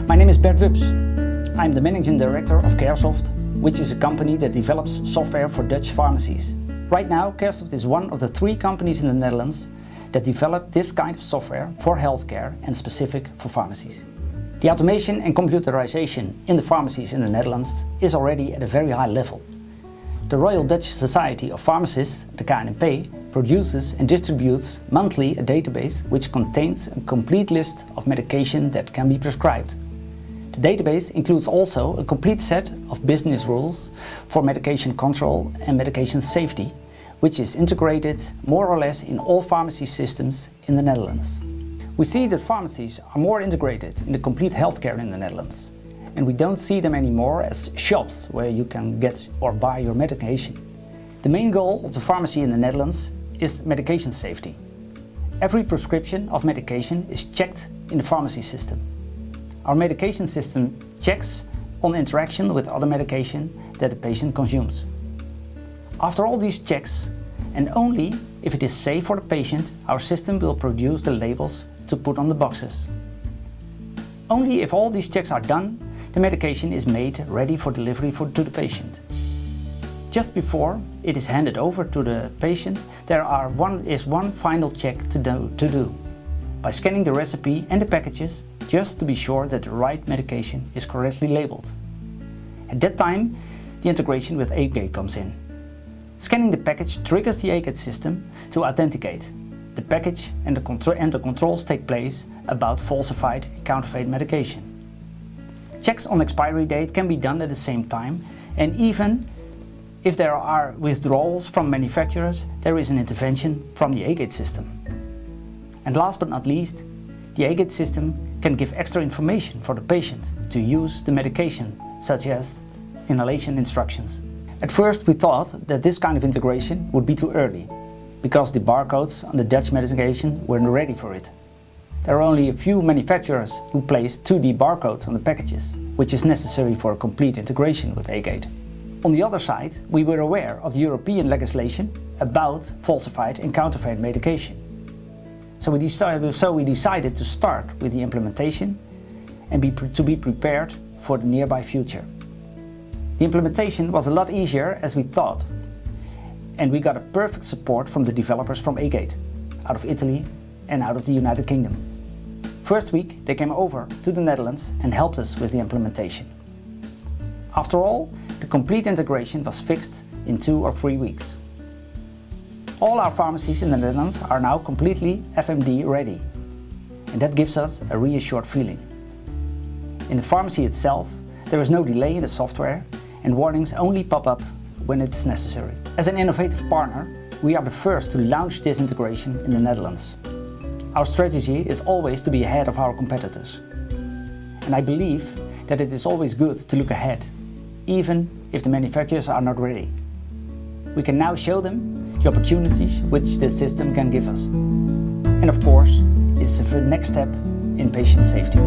My name is Bert Wups. I'm the Managing Director of Caresoft, which is a company that develops software for Dutch pharmacies. Right now, Caresoft is one of the 3 companies in the Netherlands that develop this kind of software for healthcare and specific for pharmacies. The automation and computerization in the pharmacies in the Netherlands is already at a very high level. The Royal Dutch Society of Pharmacists, the KNP, produces and distributes monthly a database which contains a complete list of medication that can be prescribed. The database includes also a complete set of business rules for medication control and medication safety, which is integrated more or less in all pharmacy systems in the Netherlands. We see that pharmacies are more integrated in the complete healthcare in the Netherlands, and we don't see them anymore as shops where you can get or buy your medication. The main goal of the pharmacy in the Netherlands is medication safety. Every prescription of medication is checked in the pharmacy system. Our medication system checks on interaction with other medication that the patient consumes. After all these checks, and only if it is safe for the patient, our system will produce the labels to put on the boxes. Only if all these checks are done, the medication is made ready for delivery to the patient. Just before it is handed over to the patient, there is one final check to do by scanning the recipe and the packages, just to be sure that the right medication is correctly labeled. At that time, the integration with Aegate comes in. Scanning the package triggers the Aegate system to authenticate the package, and the controls take place about falsified and counterfeit medication. Checks on expiry date can be done at the same time, and even if there are withdrawals from manufacturers, there is an intervention from the Aegate system. And last but not least, the Aegate system can give extra information for the patient to use the medication, such as inhalation instructions. At first we thought that this kind of integration would be too early, because the barcodes on the Dutch medication weren't ready for it. There are only a few manufacturers who place 2D barcodes on the packages, which is necessary for a complete integration with Aegate. On the other side, we were aware of the European legislation about falsified and counterfeit medication. So we decided to start with the implementation and to be prepared for the nearby future. The implementation was a lot easier as we thought, and we got a perfect support from the developers from Aegate, out of Italy and out of the United Kingdom. First week they came over to the Netherlands and helped us with the implementation. After all, the complete integration was fixed in 2 or 3 weeks. All our pharmacies in the Netherlands are now completely FMD ready, and that gives us a reassured feeling. In the pharmacy itself, there is no delay in the software, and warnings only pop up when it is necessary. As an innovative partner, we are the first to launch this integration in the Netherlands. Our strategy is always to be ahead of our competitors. And I believe that it is always good to look ahead, even if the manufacturers are not ready. We can now show them the opportunities which this system can give us. And of course, it's the next step in patient safety.